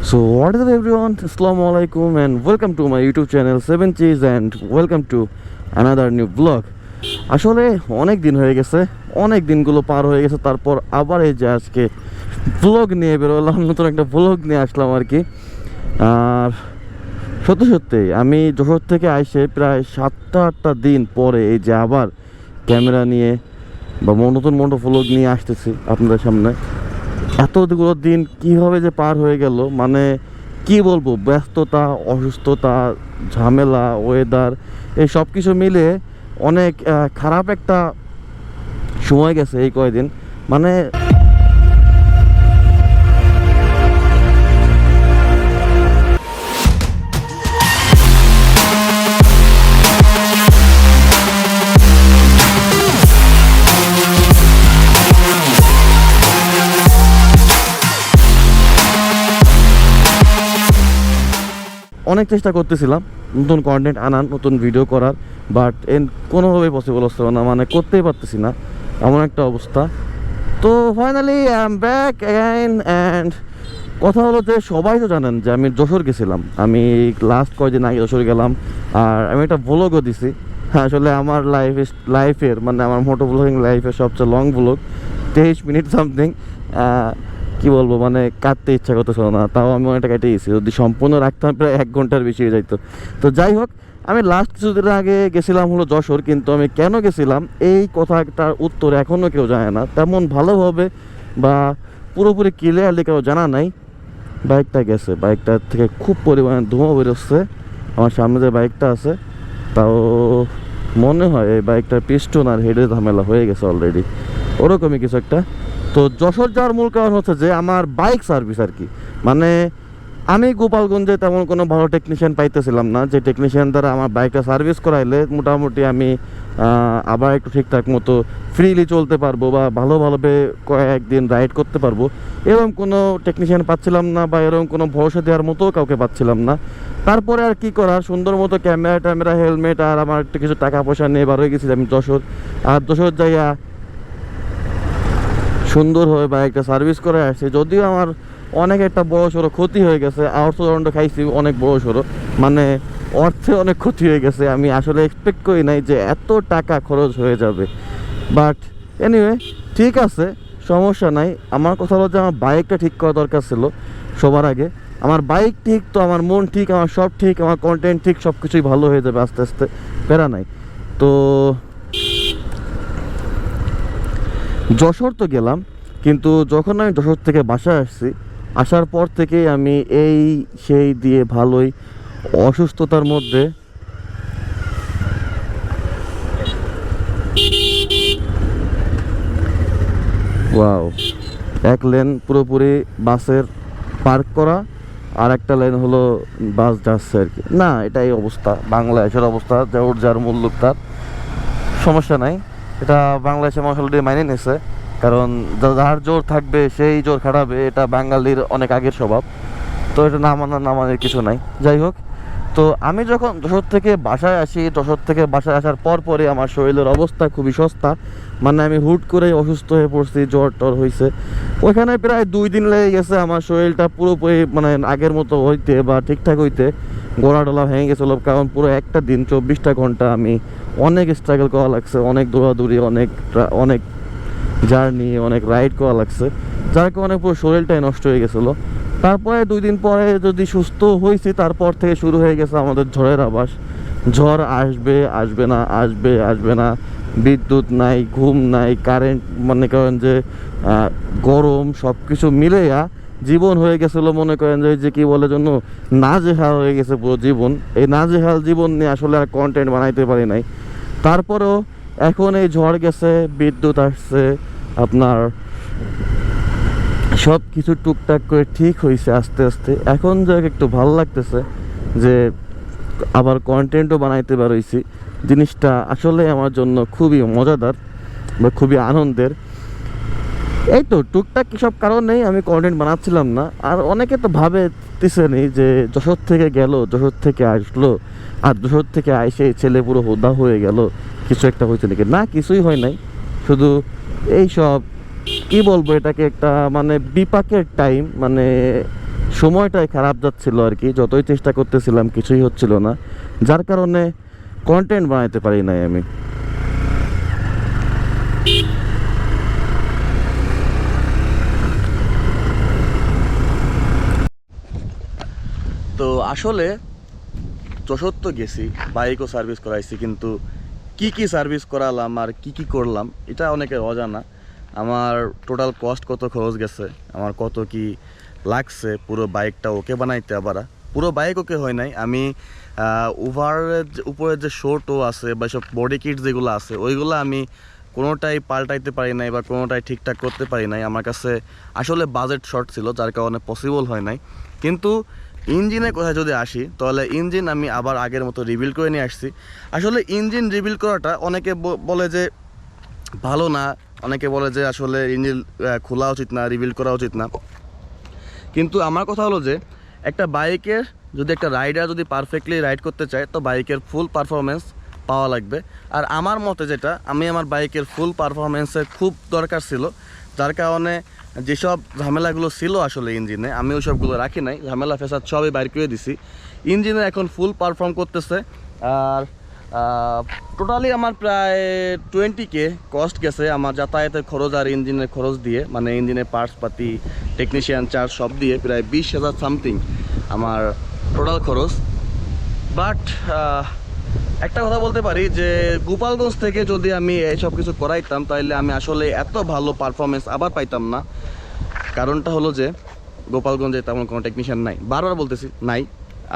So what is up everyone, Assalamu alaikum and welcome to my YouTube channel 7 Cheese and welcome to another new vlog. আসলে অনেক দিন হয়ে গেছে, অনেক দিনগুলো পার হয়ে গেছে, তারপর আবার এই যে আজকে ব্লগ নিয়ে বেরোলাম, নতুন একটা ব্লগ নিয়ে আসলাম আর কি। আর সত্যি সত্যি আমি যশোর থেকে আইসে প্রায় 7-8টা দিন পরে এই যে আবার ক্যামেরা নিয়ে বা নতুন ব্লগ নিয়ে আসতেছি আপনাদের সামনে। এতগুলো দিন কীভাবে যে পার হয়ে গেল, মানে কি বলবো, ব্যস্ততা, অসুস্থতা, ঝামেলা, ওয়েদার, এই সব কিছু মিলে অনেক খারাপ একটা সময় গেছে এই কয়দিন। মানে অনেক চেষ্টা করতেছিলাম নতুন কন্টেন্ট আনার, নতুন ভিডিও করার, বাট কোনোভাবেই পসিবল হচ্ছে না, মানে করতেই পারতেছি না, এমন একটা অবস্থা। তো finally I am back again. And কথা হলো যে সবাই তো জানেন যে আমি যশোর গেছিলাম, আমি লাস্ট কয়েকদিন আগে যশোর গেলাম, আর আমি একটা ভ্লগও দিছি। হ্যাঁ, আসলে আমার লাইফের মানে আমার মোটো ব্লগিং লাইফের সবচেয়ে লং ব্লগ, 23 মিনিট সামথিং। কি বলবো, মানে কাটতে ইচ্ছা করতেছিল না, তাও আমি অনেকটা কেটে গেছি। যদি সম্পূর্ণ রাখতাম প্রায় 1 ঘন্টার বেশি হয়ে যাইতো। তো যাই হোক, আমি লাস্ট কিছুদিন আগে গেছিলাম হলো যশোর, কিন্তু আমি কেন গেছিলাম এই কথাটার উত্তর এখনও কেউ জানে না, তেমন ভালোভাবে বা পুরোপুরি ক্লিয়ারলি কেউ জানা নাই। বাইকটা গেছে, বাইকটার থেকে খুব পরিমাণে ধোঁয়া বেরোচ্ছে। আমার সামনে যে বাইকটা আছে, তাও মনে হয় এই বাইকটার পিস্টন আর হেডের ঝামেলা হয়ে গেছে অলরেডি, ওরকমই কিছু একটা। তো যশোর যাওয়ার মূল কারণ হচ্ছে যে আমার বাইক সার্ভিস আর কি। মানে আমি গোপালগঞ্জে তেমন কোনো ভালো টেকনিশিয়ান পাইতেছিলাম না, যে টেকনিশিয়ান দ্বারা আমার বাইকটা সার্ভিস করাইলে মোটামুটি আমি আবার একটু ঠিকঠাক মতো ফ্রিলি চলতে পারবো বা ভালোভাবে কয়েকদিন রাইড করতে পারবো, এরকম কোনো টেকনিশিয়ান পাচ্ছিলাম না, বা এরকম কোনো ভরসা দেওয়ার মতো কাউকে পাচ্ছিলাম না। তারপরে আর কি করার, সুন্দর মতো ক্যামেরা হেলমেট আর আমার একটু কিছু টাকা পয়সা নিয়ে বার হয়ে গেছিলাম যশোর। আর যশোর যাইয়া সুন্দরভাবে বাইকটা সার্ভিস করে আসছে, যদিও আমার অনেক একটা বড় সড়ো ক্ষতি হয়ে গেছে, অর্থদণ্ড খাইছি অনেক বড় সড়ো, মানে অর্থে অনেক ক্ষতি হয়ে গেছে। আমি আসলে এক্সপেক্ট করি নাই যে এত টাকা খরচ হয়ে যাবে, বাট এনিওয়ে ঠিক আছে, সমস্যা নাই। আমার কথা হলো যে আমার বাইকটা ঠিক করা দরকার ছিল সবার আগে। আমার বাইক ঠিক, তো আমার মন ঠিক, আমার সব ঠিক, আমার কন্টেন্ট ঠিক, সব কিছুই ভালো হয়ে যাবে আস্তে আস্তে, প্যারা নাই। তো যশোর তো গেলাম, কিন্তু যখন আমি যশোর থেকে বাসায় আসছি, আসার পর থেকেই আমি এই সেই দিয়ে ভালোই অসুস্থতার মধ্যে। ওয়াও, এক লেন পুরোপুরি বাসের পার্ক করা, আর একটা লেন হলো বাস যাচ্ছে আর কি। না, এটাই অবস্থা, বাংলাদেশের অবস্থা, যার মূল্য তার সমস্যা নাই। এটা বাংলাদেশের মানুষ অলরেডি মাইনে নিয়েছে, কারণ যার জোর থাকবে সেই জোর খাটাবে, এটা বাঙালির অনেক আগের স্বভাব। তো এটা না মানার কিছু নাই। যাই হোক, তো আমি যখন যশোর থেকে বাসায় আসি, যশোর থেকে বাসায় আসার পরে আমার শরীরের অবস্থা খুবই সস্তা, মানে আমি হুট করে অসুস্থ হয়ে পড়ছি, জ্বর টর হয়েছে। ওইখানে প্রায় 2 দিন লেগে গেছে আমার শরীরটা পুরোপুরি মানে আগের মতো হইতে বা ঠিকঠাক হইতে। গোড়া টোলা ভেঙে গেছিলো, কারণ পুরো একটা দিন 24টা ঘন্টা আমি অনেক স্ট্রাগল করা লাগছে, অনেক দৌড়াদৌড়ি, অনেক জার্নি, অনেক রাইড করা লাগছে, যার কারণে পুরো শরীরটাই নষ্ট হয়ে গেছিলো। তারপরে 2 দিন পরে যদি সুস্থ হয়েছি, তারপর থেকে শুরু হয়ে গেছে আমাদের ঝড়ের আভাস। ঝড় আসবে না, বিদ্যুৎ নাই, ঘুম নাই, কারেন্ট, মনে করেন যে গরম, সব কিছু মিলেয়া জীবন হয়ে গেছিলো, মনে করেন যে কি বলে জন্য নাজেহাল হয়ে গেছে পুরো জীবন। এই নাজেহাল জীবন নিয়ে আসলে আর কন্টেন্ট বানাইতে পারি নাই। তারপরেও এখন এই ঝড় গেছে, বিদ্যুৎ আসছে, আপনার সব কিছু টুকটাক করে ঠিক হয়েছে আস্তে আস্তে। এখন যে একটু ভালো লাগতেছে যে আবার কন্টেন্টও বানাইতে পারছি, জিনিসটা আসলে আমার জন্য খুবই মজাদার বা খুবই আনন্দের। এই তো টুকটাক সব কারণেই আমি কন্টেন্ট বানাচ্ছিলাম না। আর অনেকে তো ভাবতেছেনই যে যশোর থেকে গেল, যশোর থেকে আসলো, আর যশোর থেকে আইসে ছেলে পুরো হোদা হয়ে গেল, কিছু একটা হয়েছে নাকি। না, কিছুই হয় নাই, শুধু এই সব কি বলবো, এটাকে একটা মানে বিপাকের টাইম, মানে সময়টাই খারাপ যাচ্ছিল আর কি, যতই চেষ্টা করতেছিলাম কিছুই হচ্ছিল না, যার কারণে কন্টেন্ট বানাইতে পারি নাই আমি। তো আসলে যশোর তো গেছি, বাইকও সার্ভিস করাইছি, কিন্তু কি কি সার্ভিস করালাম আর কি কি করলাম এটা অনেকে অজানা। আমার টোটাল কস্ট কত খরচ গেছে, আমার কত কি লাগছে পুরো বাইকটা ওকে বানাইতে। আবার পুরো বাইক ওকে হয় নাই, আমি উপরে যে শোটো আছে বা সব বডি কিট যেগুলো আছে ওইগুলো আমি কোনোটাই পাল্টাইতে পারি নাই বা কোনোটাই ঠিকঠাক করতে পারি নাই। আমার কাছে আসলে বাজেট শর্ট ছিল, যার কারণে পসিবল হয় নাই। কিন্তু ইঞ্জিনের কথা যদি আসি, তাহলে ইঞ্জিন আমি আবার আগের মতো রিবিল্ড করে নিয়ে আসছি। আসলে ইঞ্জিন রিবিল্ড করাটা অনেকে বলে যে ভালো না, অনেকে বলে যে আসলে ইঞ্জিন খোলা উচিত না, রিবিল্ড করা উচিত না। কিন্তু আমার কথা হলো যে একটা বাইকের যদি একটা রাইডার যদি পারফেক্টলি রাইড করতে চায়, তো বাইকের ফুল পারফরমেন্স পাওয়া লাগবে। আর আমার মতে যেটা, আমি আমার বাইকের ফুল পারফরমেন্সের খুব দরকার ছিল, যার কারণে যেসব ঝামেলাগুলো ছিল আসলে ইঞ্জিনে আমি ওই সবগুলো রাখি নাই, ঝামেলা ফেসাদ সবই বাইর করে দিছি। ইঞ্জিনে এখন ফুল পারফর্ম করতেছে। আর টোটালি আমার প্রায় 20K কস্ট গেছে আমার যাতায়াতের খরচ আর ইঞ্জিনের খরচ দিয়ে, মানে ইঞ্জিনের পার্টস পাতি, টেকনিশিয়ান চার্জ সব দিয়ে প্রায় 20,000 সামথিং আমার টোটাল খরচ। বাট একটা কথা বলতে পারি যে গোপালগঞ্জ থেকে যদি আমি এইসব কিছু করাইতাম, তাহলে আমি আসলে এত ভালো পারফরমেন্স আবার পাইতাম না। কারণটা হলো যে গোপালগঞ্জে তেমন কোনো টেকনিশিয়ান নাই, বারবার বলতেছি নাই।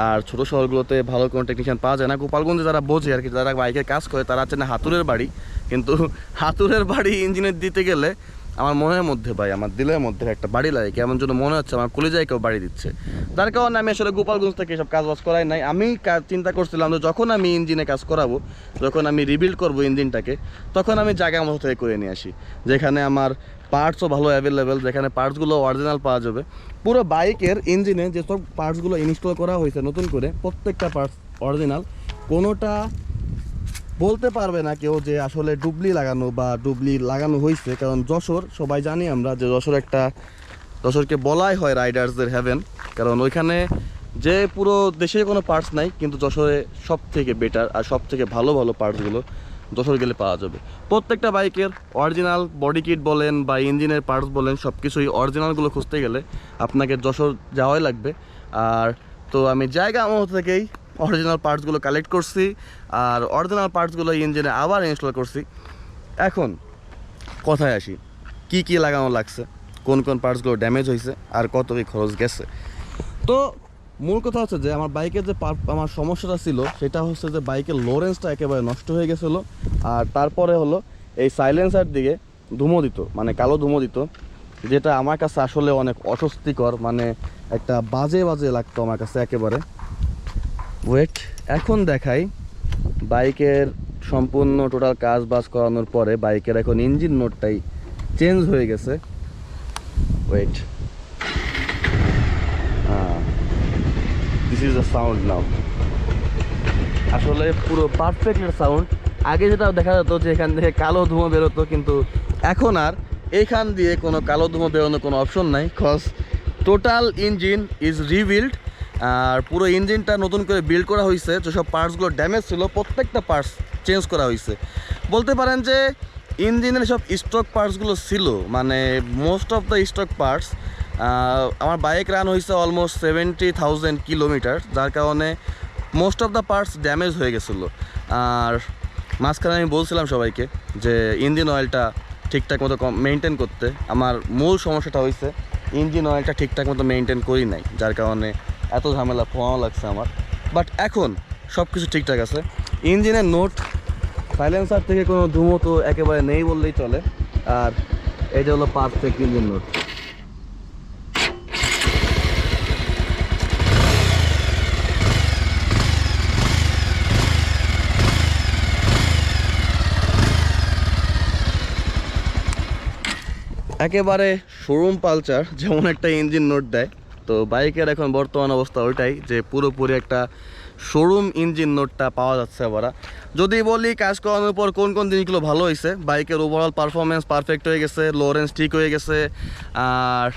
আর ছোটো শহরগুলোতে ভালো কোনো টেকনিশিয়ান পাওয়া যায় না। গোপালগঞ্জে যারা বোঝে আর কি, যারা বাইকের কাজ করে, তারা চেনে হাতুড়ের বাড়ি, কিন্তু হাতুড়ের বাড়ি ইঞ্জিনের দিতে গেলে আমার মনের মধ্যে ভাই, আমার দিলের মধ্যে একটা বাড়ি লাগে, কেমন যেন মনে হচ্ছে আমার কলিজায় কেউ বাড়ি দিচ্ছে। যার কারণে আমি আসলে গোপালগঞ্জ থেকে এসব কাজ বাজ করাই নাই। আমি চিন্তা করছিলাম যে যখন আমি ইঞ্জিনে কাজ করাবো, যখন আমি রিবিল্ড করবো ইঞ্জিনটাকে, তখন আমি জায়গা মতো থেকে করে নিয়ে আসি, যেখানে আমার পার্টসও ভালো অ্যাভেলেবেল, যেখানে পার্টসগুলো অরিজিনাল পাওয়া যাবে। পুরো বাইকের ইঞ্জিনে যেসব পার্টসগুলো ইনস্টল করা হয়েছে নতুন করে, প্রত্যেকটা পার্টস অরিজিনাল, কোনোটা বলতে পারবে না কেউ যে আসলে ডুবলি লাগানো হয়েছে। কারণ যশোর সবাই জানি আমরা যে যশোরকে বলাই হয় রাইডার্সদের হেভেন, কারণ ওইখানে যে পুরো দেশে কোনো পার্টস নাই, কিন্তু যশোরে সব থেকে বেটার আর সব থেকে ভালো ভালো পার্টসগুলো যশোর গেলে পাওয়া যাবে। প্রত্যেকটা বাইকের অরিজিনাল বডি কিট বলেন বা ইঞ্জিনের পার্টস বলেন, সব কিছুই অরিজিনালগুলো খুঁজতে গেলে আপনাকে যশোর যাওয়াই লাগবে। আর তো আমি জায়গা আমার থেকেই অরিজিনাল পার্টসগুলো কালেক্ট করছি, আর অরিজিনাল পার্টসগুলো ইঞ্জিনে আবার ইনস্টল করছি। এখন কথায় আসি, কি কি লাগানো লাগছে, কোন কোন পার্টসগুলো ড্যামেজ হয়েছে, আর কত কি খরচ গেছে। তো মূল কথা হচ্ছে যে আমার বাইকের যে আমার সমস্যাটা ছিল সেটা হচ্ছে যে বাইকের লোরেন্সটা একেবারে নষ্ট হয়ে গেছিলো। আর তারপরে হলো এই সাইলেন্সার দিকে ধুমো দিত, মানে কালো ধুমো দিত, যেটা আমার কাছে আসলে অনেক অস্বস্তিকর, মানে একটা বাজে বাজে লাগতো আমার কাছে একেবারে। ওয়েট, এখন দেখাই বাইকের সম্পূর্ণ টোটাল কাজ বাজ করানোর পরে বাইকের এখন ইঞ্জিন নোটটাই চেঞ্জ হয়ে গেছে। Wait, this is the sound now. আসলে পুরো পারফেক্ট সাউন্ড। আগে যেটা দেখা যেত যে এখান থেকে কালো ধুঁয়ো বেরোতো, কিন্তু এখন আর এইখান দিয়ে কোনো কালো ধুঁয়ো বেরোনোর কোনো অপশন নাই, cause total engine is rebuild. আর পুরো ইঞ্জিনটা নতুন করে বিল্ড করা হয়েছে, যেসব পার্টসগুলো ড্যামেজ ছিল প্রত্যেকটা পার্টস চেঞ্জ করা হয়েছে। বলতে পারেন যে ইঞ্জিনের সব স্টক পার্টসগুলো ছিল, মানে most of the stock parts. আমার বাইক রান হয়েছে অলমোস্ট 70,000 কিলোমিটার, যার কারণে most of the parts damage হয়ে গেছিলো। আর মাঝখানে আমি বলছিলাম সবাইকে যে ইঞ্জিন অয়েলটা ঠিকঠাক মতো মেনটেন করতে। আমার মূল সমস্যাটা হয়েছে ইঞ্জিন অয়েলটা ঠিকঠাক মতো মেনটেন করি নাই, যার কারণে এত ঝামেলা পোহাও লাগছে আমার। বাট এখন সব কিছু ঠিকঠাক আছে। ইঞ্জিনের নোট, সাইলেন্সার থেকে কোনো ধুমো তো একেবারে নেই বললেই চলে। আর এই যে হলো পারফেক্ট ইঞ্জিন নোট। একেবারে শোরুম পালচার যেমন একটা ইঞ্জিন নোট দেয়, তো বাইকের এখন বর্তমান অবস্থা ওইটাই, যে পুরোপুরি একটা শোরুম ইঞ্জিন নোটটা পাওয়া যাচ্ছে আবার। যদি বলি কাজ করানোর পর কোন কোন জিনিসগুলো ভালো হয়েছে, বাইকের ওভারঅল পারফরমেন্স পারফেক্ট হয়ে গেছে, লোরেন্স ঠিক হয়ে গেছে, আর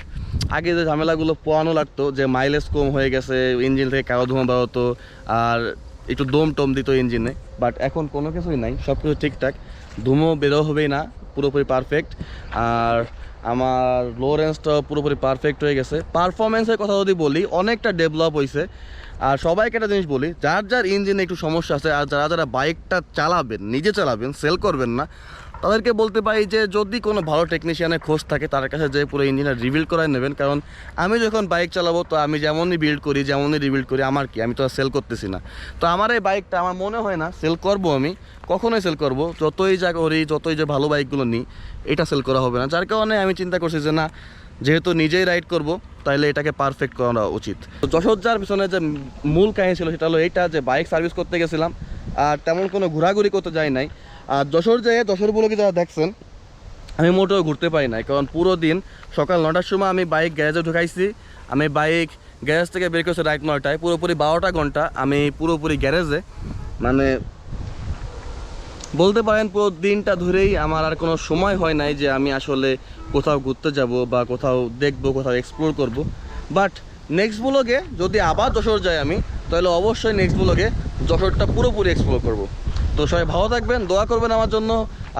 আগে যে ঝামেলাগুলো পোয়ানো লাগতো যে মাইলেজ কম হয়ে গেছে, ইঞ্জিন থেকে কালো ধোঁয়া বেরোতো আর একটু দম টম দিত ইঞ্জিনে, বাট এখন কোনো কিছুই নাই, সব কিছু ঠিকঠাক, ধুমো বেরো হবেই না, পুরোপুরি পারফেক্ট। আর আমার লোরেন্সটা পুরোপুরি পারফেক্ট হয়ে গেছে। পারফরমেন্সের কথা যদি বলি অনেকটা ডেভেলপ হয়েছে। আর সবাইকে একটা জিনিস বলি, যার যার ইঞ্জিনে একটু সমস্যা আছে আর যারা যারা বাইকটা চালাবেন, নিজে চালাবেন, সেল করবেন না, তাদেরকে বলতে পারি যে যদি কোনো ভালো টেকনিশিয়ানের খোঁজ থাকে তার কাছে যে পুরো ইঞ্জিনটা রিবিল্ড করাই নেবেন। কারণ আমি যখন বাইক চালাবো তো আমি যেমনই বিল্ড করি যেমনই রিবিল্ড করি, আমার কি, আমি তো আর সেল করতেছি না। তো আমার এই বাইকটা আমার মনে হয় না সেল করবো, আমি কখনোই সেল করবো, যতই যা করি, যতই যে ভালো বাইকগুলো নিই, এটা সেল করা হবে না। যার কারণে আমি চিন্তা করছি যে না, যেহেতু নিজেই রাইড করব তাইলে এটাকে পারফেক্ট করা উচিত। তো যশোর যাওয়ার পিছনে যে মূল কাহিনী ছিল সেটা হলো এইটা, যে বাইক সার্ভিস করতে গেছিলাম আর তেমন কোনো ঘোরাঘুরি করতে যাই নাই। আর যশোর যেয়ে যশোরগুলোকে যারা দেখছেন, আমি মোটেও ঘুরতে পারি নাই, কারণ পুরো দিন সকাল 9টার সময় আমি বাইক গ্যারেজে ঢুকাইছি, আমি বাইক গ্যারেজ থেকে বের করেছি রাত 9টায়, পুরোপুরি 12টা ঘন্টা আমি পুরোপুরি গ্যারেজে, মানে বলতে পারেন পুরো দিনটা ধরেই আমার আর কোনো সময় হয় নাই যে আমি আসলে কোথাও ঘুরতে যাব বা কোথাও দেখবো, কোথাও এক্সপ্লোর করব। বাট নেক্সট ব্লগে যদি আবার যশোর যাই আমি, তাহলে অবশ্যই নেক্সট ব্লগে যশোরটা পুরোপুরি এক্সপ্লোর করব। তো সবাই ভালো থাকবেন, দোয়া করবেন আমার জন্য,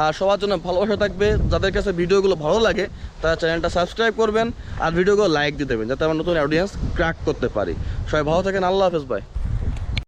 আর সবার জন্য ভালোবাসা থাকবে। যাদের কাছে ভিডিওগুলো ভালো লাগে তারা চ্যানেলটা সাবস্ক্রাইব করবেন আর ভিডিওগুলো লাইক দিয়ে দেবেন, যাতে আমার নতুন অডিয়েন্স ক্র্যাক করতে পারি। সবাই ভালো থাকেন, আল্লাহ হাফেজ, বাই।